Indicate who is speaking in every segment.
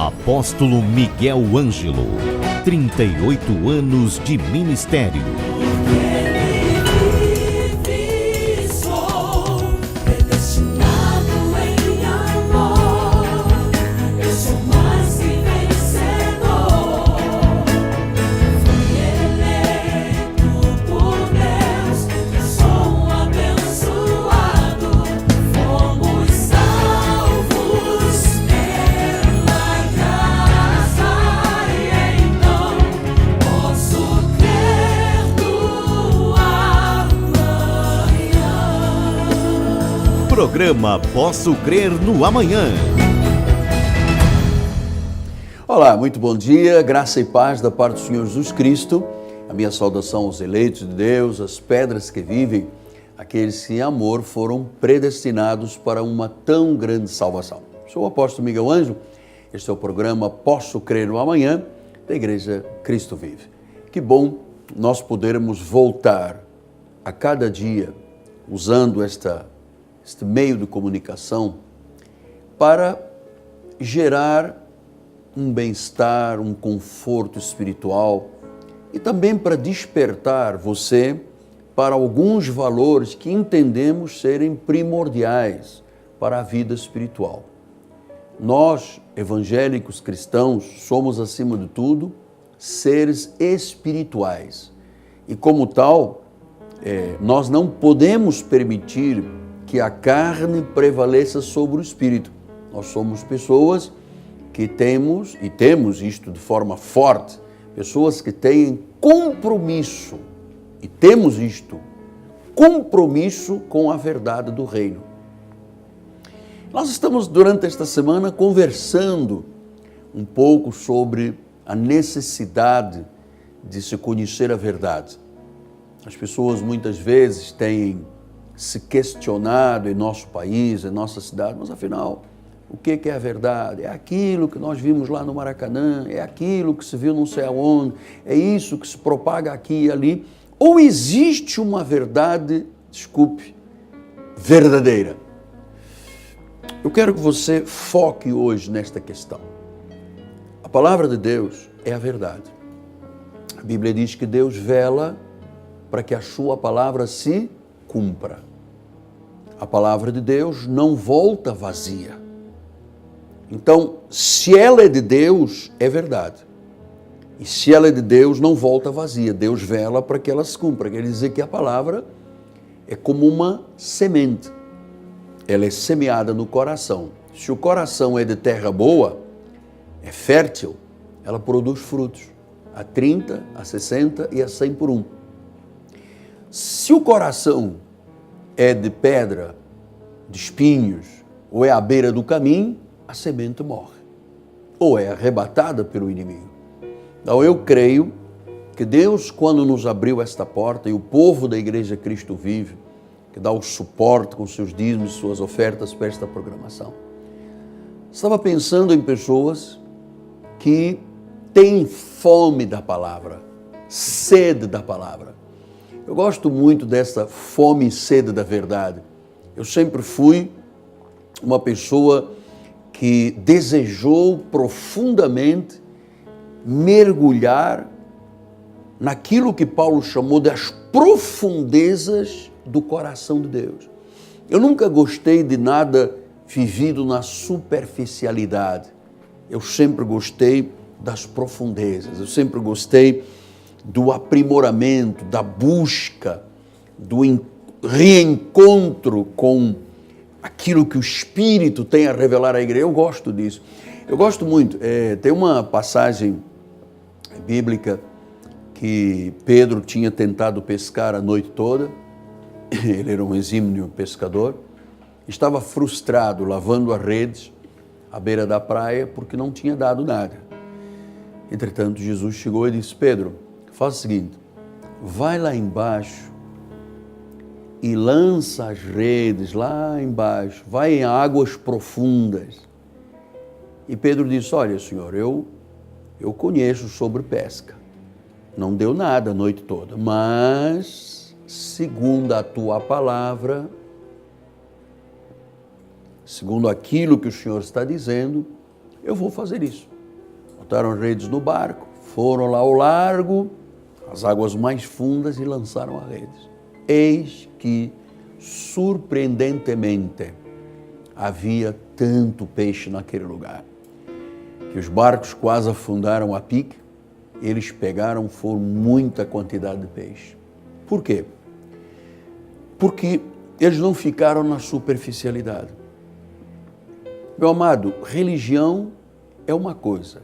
Speaker 1: Apóstolo Miguel Ângelo, 38 anos de ministério. Programa Posso Crer no Amanhã.
Speaker 2: Olá, muito bom dia, graça e paz da parte do Senhor Jesus Cristo. A minha saudação aos eleitos de Deus, às pedras que vivem, aqueles que em amor foram predestinados para uma tão grande salvação. Sou o apóstolo Miguel Ângelo, este é o programa Posso Crer no Amanhã, da Igreja Cristo Vive. Que bom nós podermos voltar a cada dia, usando este meio de comunicação, para gerar um bem-estar, um conforto espiritual e também para despertar você para alguns valores que entendemos serem primordiais para a vida espiritual. Nós, evangélicos cristãos, somos, acima de tudo, seres espirituais e, como tal, nós não podemos permitir que a carne prevaleça sobre o espírito. Nós somos pessoas que temos isto de forma forte, pessoas que têm compromisso, e temos isto, compromisso com a verdade do reino. Nós estamos, durante esta semana, conversando um pouco sobre a necessidade de se conhecer a verdade. As pessoas muitas vezes têm se questionado em nosso país, em nossa cidade, mas afinal, o que é a verdade? É aquilo que nós vimos lá no Maracanã, é aquilo que se viu não sei aonde, é isso que se propaga aqui e ali, ou existe uma verdade, verdadeira? Eu quero que você foque hoje nesta questão. A palavra de Deus é a verdade. A Bíblia diz que Deus vela para que a sua palavra se cumpra. A palavra de Deus não volta vazia. Então, se ela é de Deus, é verdade. E se ela é de Deus, não volta vazia. Deus vela para que ela se cumpra. Quer dizer que a palavra é como uma semente. Ela é semeada no coração. Se o coração é de terra boa, é fértil, ela produz frutos. A 30, a 60 e a 100 por um. Se o coração é de pedra, de espinhos, ou é à beira do caminho, a semente morre, ou é arrebatada pelo inimigo. Então eu creio que Deus, quando nos abriu esta porta, e o povo da Igreja Cristo Vive, que dá o suporte com seus dízimos e suas ofertas para esta programação, estava pensando em pessoas que têm fome da palavra, sede da palavra. Eu gosto muito dessa fome e sede da verdade. Eu sempre fui uma pessoa que desejou profundamente mergulhar naquilo que Paulo chamou das profundezas do coração de Deus. Eu nunca gostei de nada vivido na superficialidade. Eu sempre gostei das profundezas. Eu sempre gostei do aprimoramento, da busca, do reencontro com aquilo que o Espírito tem a revelar à igreja. Eu gosto disso. Eu gosto muito. Tem uma passagem bíblica que Pedro tinha tentado pescar a noite toda. Ele era um exímio pescador. Estava frustrado, lavando as redes à beira da praia, porque não tinha dado nada. Entretanto, Jesus chegou e disse: Pedro, faz o seguinte, vai lá embaixo e lança as redes lá embaixo, vai em águas profundas. E Pedro disse: olha, Senhor, eu conheço sobre pesca, não deu nada a noite toda, mas segundo a tua palavra, segundo aquilo que o Senhor está dizendo, eu vou fazer isso. botaram redes no barco, foram lá ao largo, as águas mais fundas e lançaram as redes. Eis que, surpreendentemente, havia tanto peixe naquele lugar, que os barcos quase afundaram a pique. Eles pegaram, foram muita quantidade de peixe. Por quê? Porque eles não ficaram na superficialidade. Meu amado, religião é uma coisa,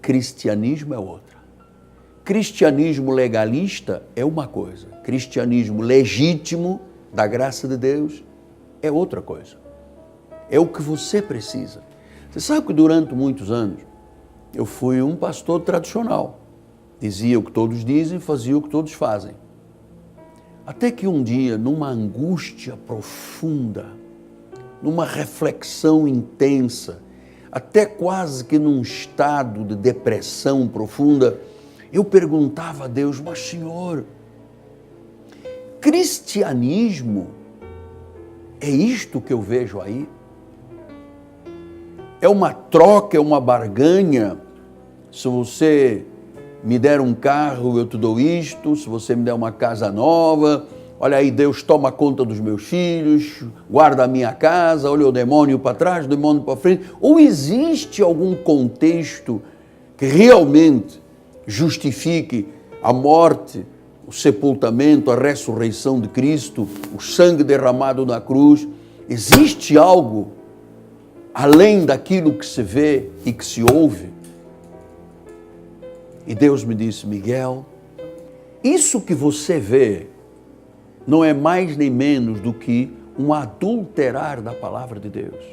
Speaker 2: cristianismo é outra. Cristianismo legalista é uma coisa, cristianismo legítimo, da graça de Deus, é outra coisa. É o que você precisa. Você sabe que durante muitos anos eu fui um pastor tradicional. Dizia o que todos dizem, fazia o que todos fazem. Até que um dia, numa angústia profunda, numa reflexão intensa, até quase que num estado de depressão profunda, eu perguntava a Deus: mas Senhor, cristianismo é isto que eu vejo aí? É uma troca, é uma barganha? Se você me der um carro, eu te dou isto. Se você me der uma casa nova, olha aí, Deus toma conta dos meus filhos, guarda a minha casa, olha o demônio para trás, o demônio para frente. Ou existe algum contexto que realmente justifique a morte, o sepultamento, a ressurreição de Cristo, o sangue derramado na cruz? Existe algo além daquilo que se vê e que se ouve? E Deus me disse: Miguel, isso que você vê não é mais nem menos do que um adulterar da palavra de Deus.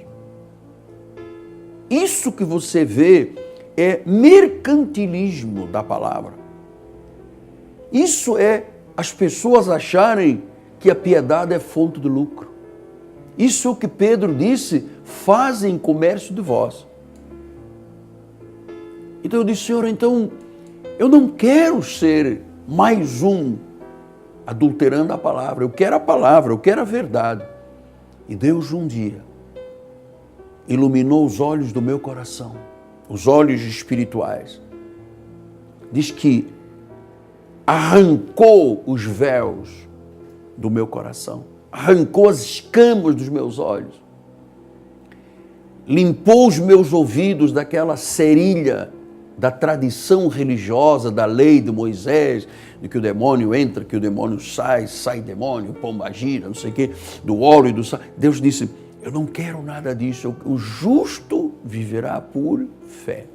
Speaker 2: Isso que você vê é mercantilismo da palavra. Isso é as pessoas acharem que a piedade é fonte de lucro. Isso é o que Pedro disse: fazem comércio de vós. Então eu disse: Senhor, então eu não quero ser mais um adulterando a palavra. Eu quero a palavra, eu quero a verdade. E Deus um dia iluminou os olhos do meu coração, os olhos espirituais. Diz que arrancou os véus do meu coração, arrancou as escamas dos meus olhos, limpou os meus ouvidos daquela cerilha da tradição religiosa, da lei de Moisés, de que o demônio entra, que o demônio sai, sai demônio, pomba gira, não sei o quê, do óleo e do sal. Deus disse: eu não quero nada disso, o justo viverá por fé.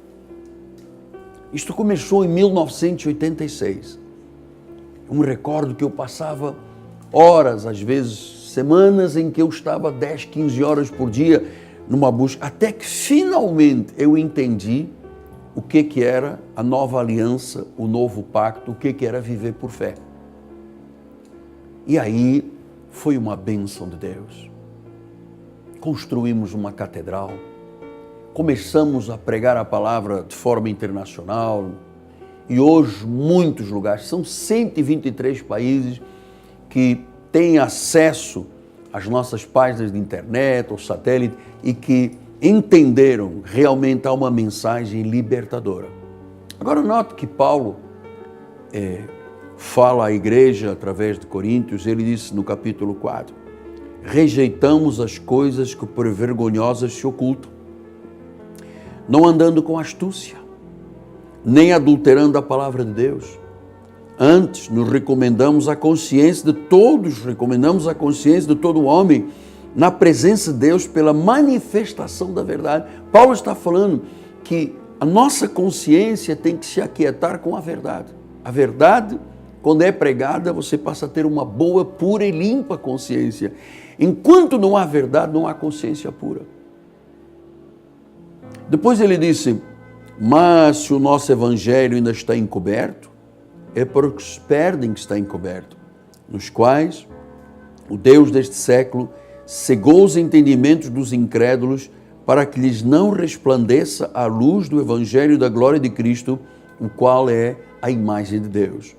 Speaker 2: Isto começou em 1986. Eu me recordo que eu passava horas, às vezes semanas, em que eu estava 10, 15 horas por dia numa busca, até que finalmente eu entendi o que era a nova aliança, o novo pacto, o que era viver por fé. E aí foi uma bênção de Deus. Construímos uma catedral, começamos a pregar a palavra de forma internacional e hoje muitos lugares, são 123 países que têm acesso às nossas páginas de internet, ao satélite, e que entenderam realmente há uma mensagem libertadora. Agora note que Paulo fala à igreja através de Coríntios. Ele disse no capítulo 4, rejeitamos as coisas que por vergonhosas se ocultam, não andando com astúcia, nem adulterando a palavra de Deus. Antes, nos recomendamos a consciência de todos, recomendamos a consciência de todo homem, na presença de Deus, pela manifestação da verdade. Paulo está falando que a nossa consciência tem que se aquietar com a verdade. A verdade, quando é pregada, você passa a ter uma boa, pura e limpa consciência. Enquanto não há verdade, não há consciência pura. Depois ele disse, mas se o nosso evangelho ainda está encoberto, é porque os perdem que está encoberto, nos quais o Deus deste século cegou os entendimentos dos incrédulos para que lhes não resplandeça a luz do evangelho da glória de Cristo, o qual é a imagem de Deus.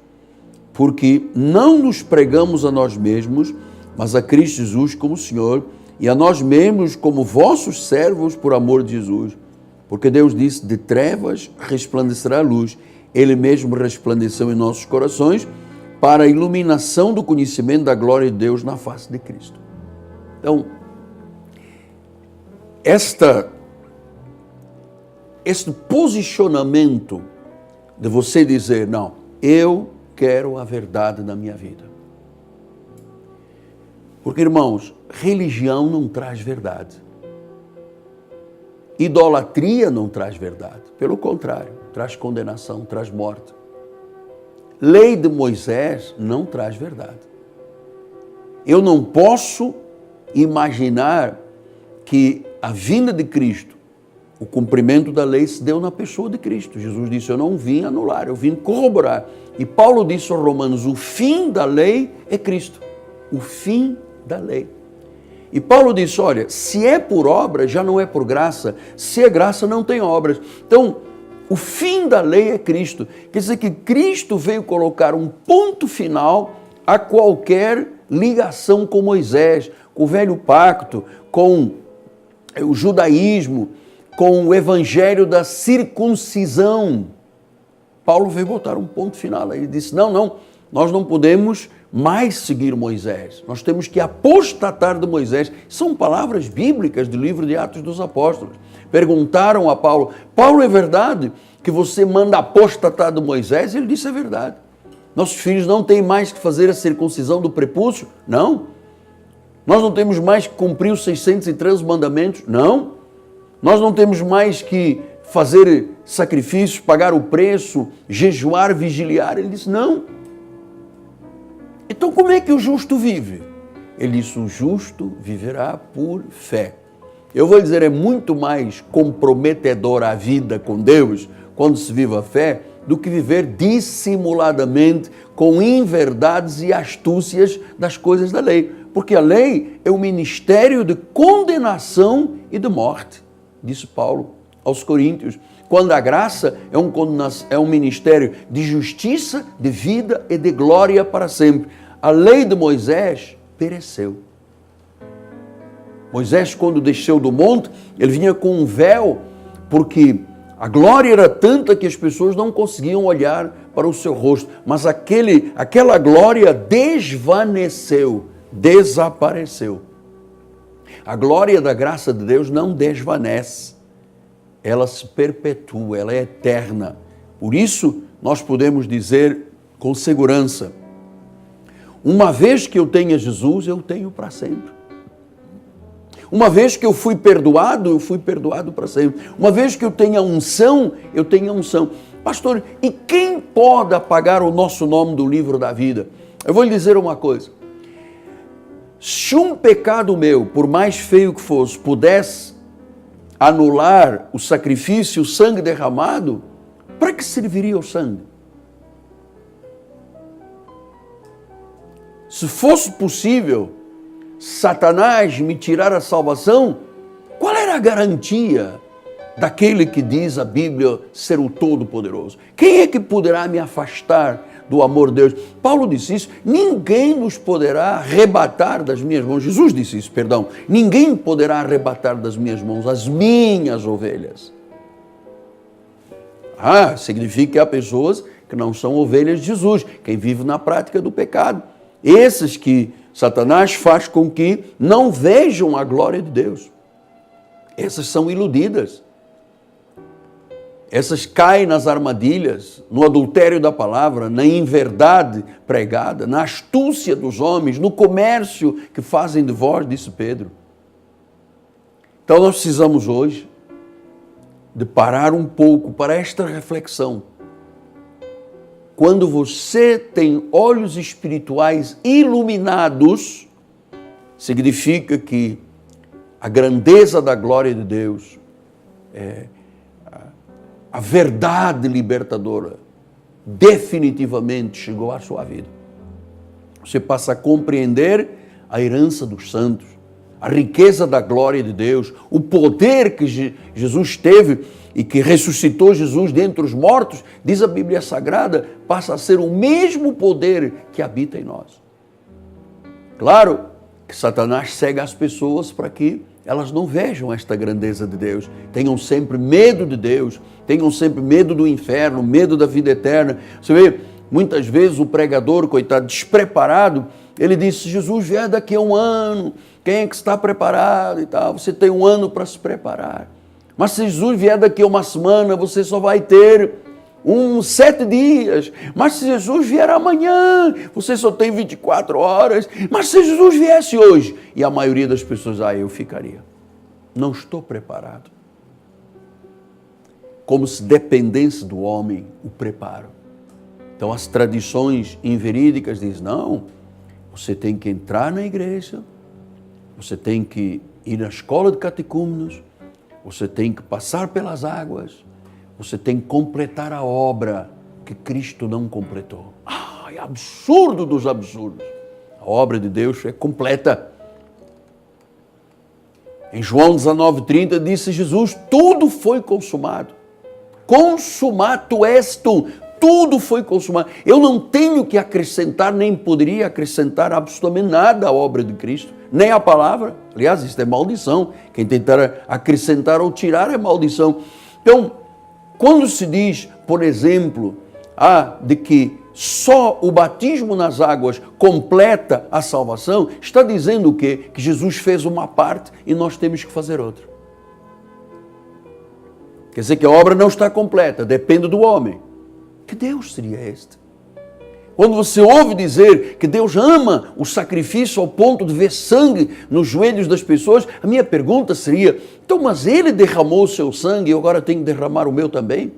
Speaker 2: Porque não nos pregamos a nós mesmos, mas a Cristo Jesus como Senhor, e a nós mesmos como vossos servos por amor de Jesus. Porque Deus disse, de trevas resplandecerá a luz. Ele mesmo resplandeceu em nossos corações para a iluminação do conhecimento da glória de Deus na face de Cristo. Então, este posicionamento de você dizer, não, eu quero a verdade na minha vida. Porque, irmãos, religião não traz verdade. Idolatria não traz verdade. Pelo contrário, traz condenação, traz morte. Lei de Moisés não traz verdade. Eu não posso imaginar que a vinda de Cristo, o cumprimento da lei se deu na pessoa de Cristo. Jesus disse, eu não vim anular, eu vim corroborar. E Paulo disse aos Romanos, o fim da lei é Cristo. O fim da lei. E Paulo disse, olha, se é por obra, já não é por graça. Se é graça, não tem obras. Então, o fim da lei é Cristo. Quer dizer que Cristo veio colocar um ponto final a qualquer ligação com Moisés, com o velho pacto, com o judaísmo, com o evangelho da circuncisão. Paulo veio botar um ponto final. Ele disse, não, nós não podemos mais seguir Moisés. Nós temos que apostatar de Moisés. São palavras bíblicas do livro de Atos dos Apóstolos. Perguntaram a Paulo, Paulo, é verdade que você manda apostatar de Moisés? Ele disse, é verdade. Nossos filhos não têm mais que fazer a circuncisão do prepúcio? Não. Nós não temos mais que cumprir os 613 mandamentos? Não. Nós não temos mais que fazer sacrifícios, pagar o preço, jejuar, vigiliar? Ele disse, não. Então como é que o justo vive? Ele disse, o justo viverá por fé. Eu vou dizer, é muito mais comprometedora a vida com Deus quando se vive a fé do que viver dissimuladamente com inverdades e astúcias das coisas da lei. Porque a lei é o ministério de condenação e de morte, disse Paulo aos Coríntios. Quando a graça é um ministério de justiça, de vida e de glória para sempre. A lei de Moisés pereceu. Moisés, quando desceu do monte, ele vinha com um véu, porque a glória era tanta que as pessoas não conseguiam olhar para o seu rosto. Mas aquela glória desvaneceu, desapareceu. A glória da graça de Deus não desvanece. Ela se perpetua, ela é eterna. Por isso, nós podemos dizer com segurança, uma vez que eu tenha Jesus, eu tenho para sempre. Uma vez que eu fui perdoado para sempre. Uma vez que eu tenha unção, eu tenho unção. Pastor, e quem pode apagar o nosso nome do livro da vida? Eu vou lhe dizer uma coisa. Se um pecado meu, por mais feio que fosse, pudesse anular o sacrifício, o sangue derramado, para que serviria o sangue? Se fosse possível Satanás me tirar a salvação, qual era a garantia daquele que diz a Bíblia ser o Todo-Poderoso? Quem é que poderá me afastar do amor de Deus? Paulo disse isso, ninguém nos poderá arrebatar das minhas mãos. Jesus disse isso, perdão. Ninguém poderá arrebatar das minhas mãos as minhas ovelhas. Significa que há pessoas que não são ovelhas de Jesus, quem vive na prática do pecado. Esses que Satanás faz com que não vejam a glória de Deus. Essas são iludidas. Essas caem nas armadilhas, no adultério da palavra, na inverdade pregada, na astúcia dos homens, no comércio que fazem de vós, disse Pedro. Então nós precisamos hoje de parar um pouco para esta reflexão. Quando você tem olhos espirituais iluminados, significa que a grandeza da glória de Deus, a verdade libertadora, definitivamente chegou à sua vida. Você passa a compreender a herança dos santos, a riqueza da glória de Deus, o poder que Jesus teve e que ressuscitou Jesus dentre os mortos, diz a Bíblia Sagrada, passa a ser o mesmo poder que habita em nós. Claro que Satanás cega as pessoas para que elas não vejam esta grandeza de Deus. Tenham sempre medo de Deus, tenham sempre medo do inferno, medo da vida eterna. Você vê, muitas vezes o pregador, coitado, despreparado, ele diz: se Jesus vier daqui a um ano, quem é que está preparado e tal? Você tem um ano para se preparar. Mas se Jesus vier daqui a uma semana, você só vai ter 7 dias. Mas se Jesus vier amanhã, você só tem 24 horas. Mas se Jesus viesse hoje, e a maioria das pessoas, eu ficaria. Não estou preparado. Como se dependesse do homem o preparo. Então as tradições inverídicas dizem: não, você tem que entrar na igreja, você tem que ir à escola de catecúmenos, você tem que passar pelas águas, você tem que completar a obra que Cristo não completou. É absurdo dos absurdos. A obra de Deus é completa. Em João 19,30 disse Jesus: tudo foi consumado. Consumato est, tudo foi consumado. Eu não tenho que acrescentar, nem poderia acrescentar absolutamente nada à obra de Cristo, nem a palavra. Aliás, isso é maldição. Quem tentar acrescentar ou tirar é maldição. Então, quando se diz, por exemplo, de que só o batismo nas águas completa a salvação, está dizendo o quê? Que Jesus fez uma parte e nós temos que fazer outra. Quer dizer que a obra não está completa, depende do homem. Que Deus seria este? Quando você ouve dizer que Deus ama o sacrifício ao ponto de ver sangue nos joelhos das pessoas, a minha pergunta seria: então, mas Ele derramou o seu sangue e eu agora tenho que derramar o meu também?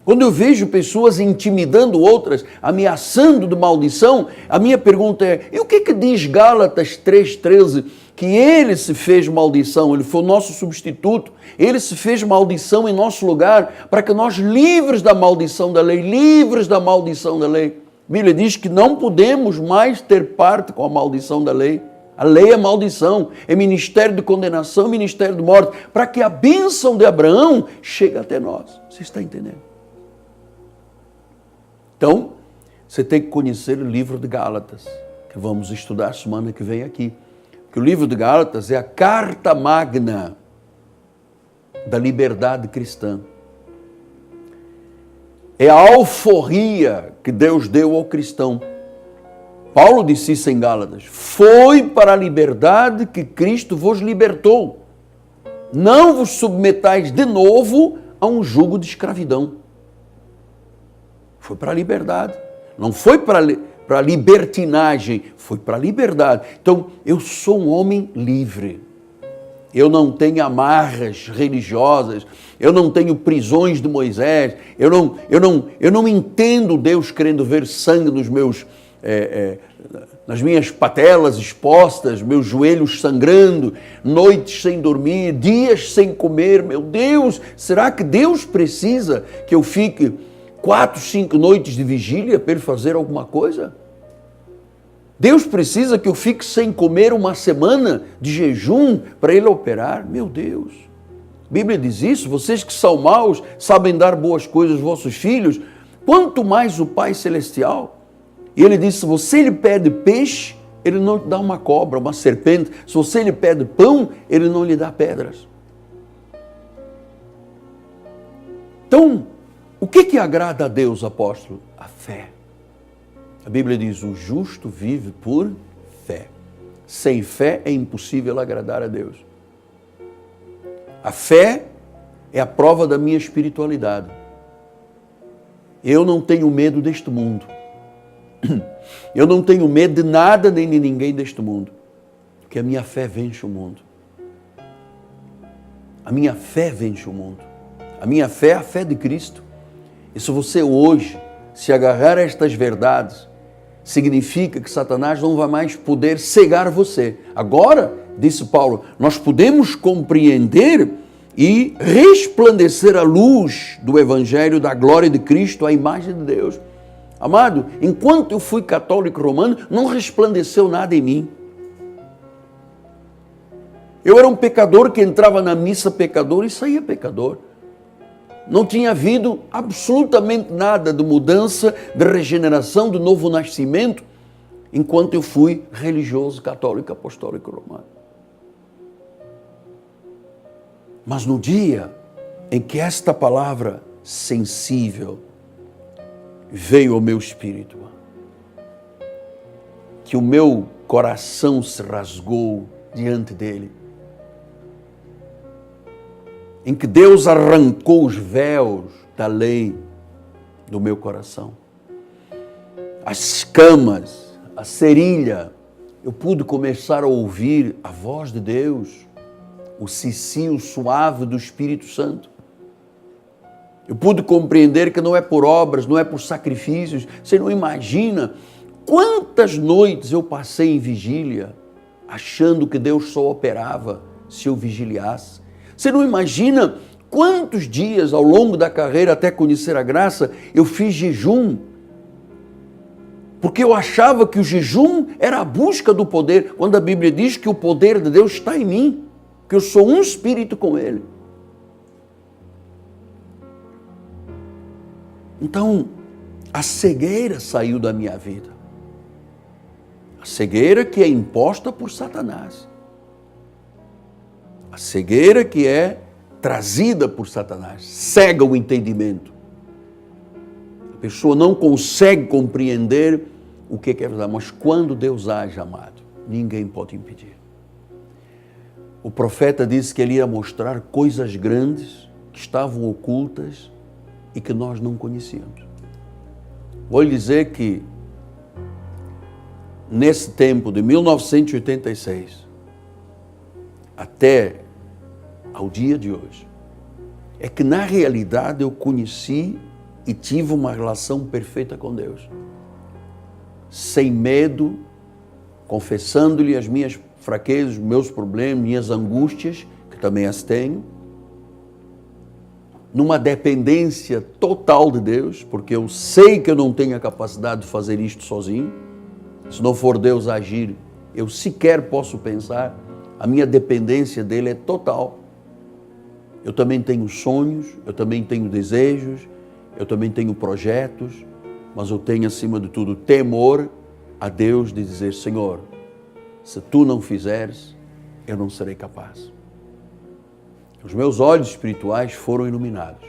Speaker 2: Quando eu vejo pessoas intimidando outras, ameaçando de maldição, a minha pergunta é: e o que diz Gálatas 3,13? Que Ele se fez maldição, Ele foi o nosso substituto, Ele se fez maldição em nosso lugar, para que nós, livres da maldição da lei, a Bíblia diz que não podemos mais ter parte com a maldição da lei. A lei é maldição, é ministério de condenação, ministério de morte, para que a bênção de Abraão chegue até nós. Você está entendendo? Então, você tem que conhecer o livro de Gálatas, que vamos estudar semana que vem aqui. Porque o livro de Gálatas é a carta magna da liberdade cristã. É a alforria que Deus deu ao cristão. Paulo disse isso em Gálatas: foi para a liberdade que Cristo vos libertou. Não vos submetais de novo a um jugo de escravidão. Foi para a liberdade. Não foi para a libertinagem, foi para a liberdade. Então, eu sou um homem livre. Eu não tenho amarras religiosas, eu não tenho prisões de Moisés, eu não entendo Deus querendo ver sangue nos meus, nas minhas patelas expostas, meus joelhos sangrando, noites sem dormir, dias sem comer. Meu Deus, será que Deus precisa que eu fique 4, 5 noites de vigília para Ele fazer alguma coisa? Deus precisa que eu fique sem comer uma semana de jejum para Ele operar? Meu Deus! A Bíblia diz isso: vocês que são maus sabem dar boas coisas aos vossos filhos, quanto mais o Pai Celestial. E Ele diz: se você lhe pede peixe, Ele não te dá uma cobra, uma serpente. Se você lhe pede pão, Ele não lhe dá pedras. Então, o que agrada a Deus, apóstolo? A fé. A Bíblia diz: o justo vive por fé. Sem fé é impossível agradar a Deus. A fé é a prova da minha espiritualidade. Eu não tenho medo deste mundo. Eu não tenho medo de nada nem de ninguém deste mundo. Porque a minha fé vence o mundo. A minha fé vence o mundo. A minha fé é a fé de Cristo. E se você hoje se agarrar a estas verdades, significa que Satanás não vai mais poder cegar você. Agora, disse Paulo, nós podemos compreender e resplandecer a luz do Evangelho da glória de Cristo, a imagem de Deus. Amado, enquanto eu fui católico romano, não resplandeceu nada em mim. Eu era um pecador que entrava na missa pecador e saía pecador. Não tinha havido absolutamente nada de mudança, de regeneração, de novo nascimento, enquanto eu fui religioso, católico, apostólico romano. Mas no dia em que esta palavra sensível veio ao meu espírito, que o meu coração se rasgou diante dele, em que Deus arrancou os véus da lei do meu coração, as escamas, a cerilha, eu pude começar a ouvir a voz de Deus, o cicio suave do Espírito Santo. Eu pude compreender que não é por obras, não é por sacrifícios. Você não imagina quantas noites eu passei em vigília, achando que Deus só operava se eu vigiliasse. Você não imagina quantos dias ao longo da carreira, até conhecer a graça, eu fiz jejum. Porque eu achava que o jejum era a busca do poder, quando a Bíblia diz que o poder de Deus está em mim, que eu sou um espírito com Ele. Então, a cegueira saiu da minha vida. A cegueira que é imposta por Satanás. A cegueira que é trazida por Satanás. Cega o entendimento. A pessoa não consegue compreender o que é verdade. Mas quando Deus age, amado, ninguém pode impedir. O profeta disse que ele ia mostrar coisas grandes que estavam ocultas e que nós não conhecíamos. Vou lhe dizer que nesse tempo de 1986 até ao dia de hoje, é que na realidade eu conheci e tive uma relação perfeita com Deus. Sem medo, confessando-lhe as minhas fraquezas, meus problemas, minhas angústias, que também as tenho, numa dependência total de Deus, porque eu sei que eu não tenho a capacidade de fazer isto sozinho. Se não for Deus agir, eu sequer posso pensar. A minha dependência dele é total. Eu também tenho sonhos, eu também tenho desejos, eu também tenho projetos, mas eu tenho acima de tudo temor a Deus de dizer: Senhor, se tu não fizeres, eu não serei capaz. Os meus olhos espirituais foram iluminados.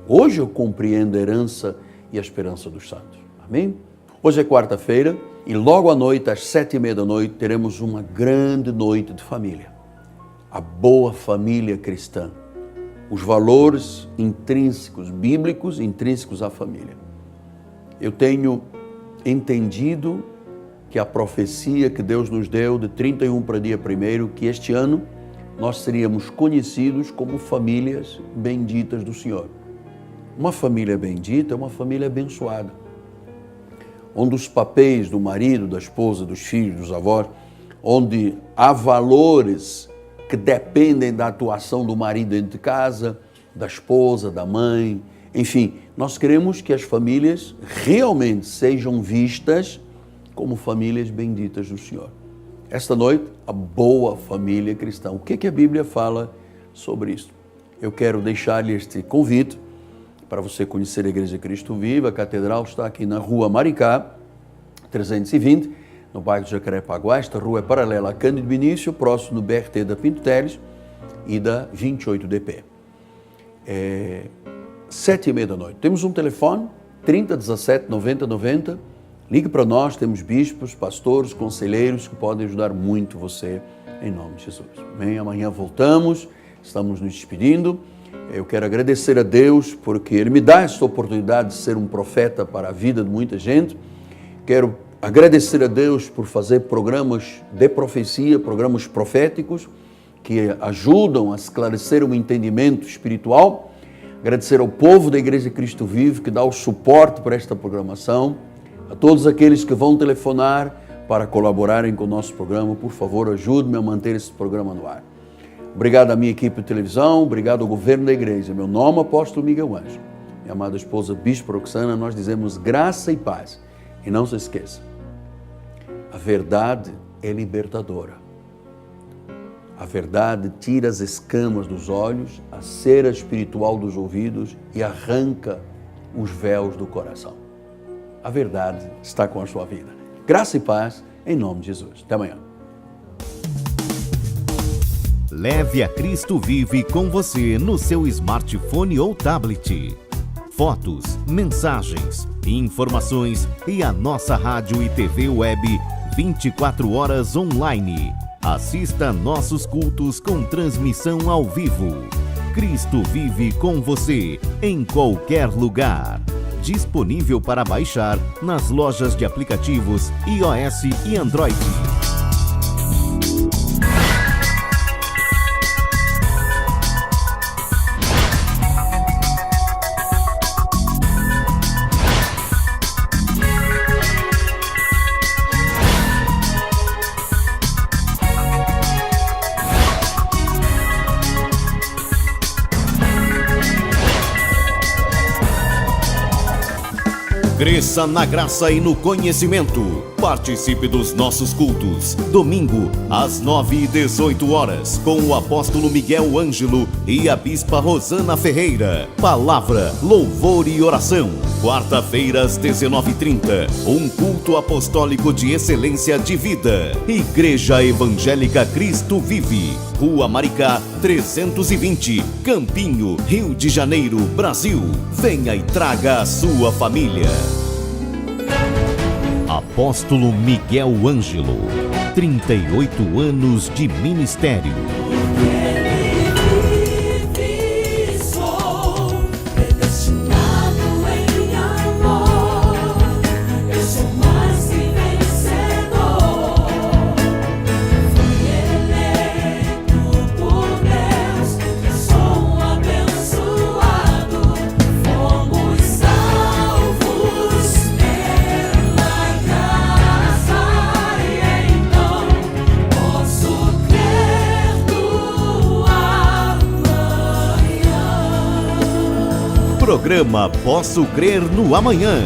Speaker 2: Hoje eu compreendo a herança e a esperança dos santos. Amém? Hoje é quarta-feira e logo à noite, às 7:30 da noite, teremos uma grande noite de família. A boa família cristã. Os valores intrínsecos, bíblicos, intrínsecos à família. Eu tenho entendido que a profecia que Deus nos deu de 31 para dia 1º, que este ano nós seríamos conhecidos como famílias benditas do Senhor. Uma família bendita é uma família abençoada, onde os papéis do marido, da esposa, dos filhos, dos avós, onde há valores que dependem da atuação do marido dentro de casa, da esposa, da mãe, enfim, nós queremos que as famílias realmente sejam vistas como famílias benditas do Senhor. Esta noite, a boa família cristã. O que a Bíblia fala sobre isso? Eu quero deixar-lhe este convite para você conhecer a Igreja Cristo Vivo. A catedral está aqui na Rua Maricá, 320, no bairro de Jacarepaguá. Esta rua é paralela a Cândido Benício, próximo do BRT da Pinto Teles e da 28DP. 7:30 da noite. Temos um telefone, 30 17 90 90. Ligue para nós, temos bispos, pastores, conselheiros que podem ajudar muito você, em nome de Jesus. Bem, amanhã voltamos, estamos nos despedindo. Eu quero agradecer a Deus porque Ele me dá esta oportunidade de ser um profeta para a vida de muita gente. Quero agradecer a Deus por fazer programas de profecia, programas proféticos que ajudam a esclarecer o entendimento espiritual. Agradecer ao povo da Igreja Cristo Vivo que dá o suporte para esta programação. A todos aqueles que vão telefonar para colaborarem com o nosso programa, por favor, ajude-me a manter esse programa no ar. Obrigado à minha equipe de televisão, obrigado ao governo da igreja. Meu nome é Apóstolo Miguel Ângelo. Minha amada esposa Bispo Roxana, nós dizemos graça e paz. E não se esqueça, a verdade é libertadora. A verdade tira as escamas dos olhos, a cera espiritual dos ouvidos e arranca os véus do coração. A verdade está com a sua vida. Graça e paz, em nome de Jesus. Até amanhã.
Speaker 1: Leve a Cristo Vive com você no seu smartphone ou tablet. Fotos, mensagens, informações e a nossa rádio e TV web 24 horas online. Assista nossos cultos com transmissão ao vivo. Cristo vive com você em qualquer lugar. Disponível para baixar nas lojas de aplicativos iOS e Android. Cresça na graça e no conhecimento. Participe dos nossos cultos. Domingo, às 9h18, com o apóstolo Miguel Ângelo e a bispa Rosana Ferreira. Palavra, louvor e oração. Quarta-feira, às 19h30, um culto apostólico de excelência de vida. Igreja Evangélica Cristo Vive. Rua Maricá, 320, Campinho, Rio de Janeiro, Brasil. Venha e traga a sua família. Apóstolo Miguel Ângelo, 38 anos de ministério. Programa Posso Crer no Amanhã.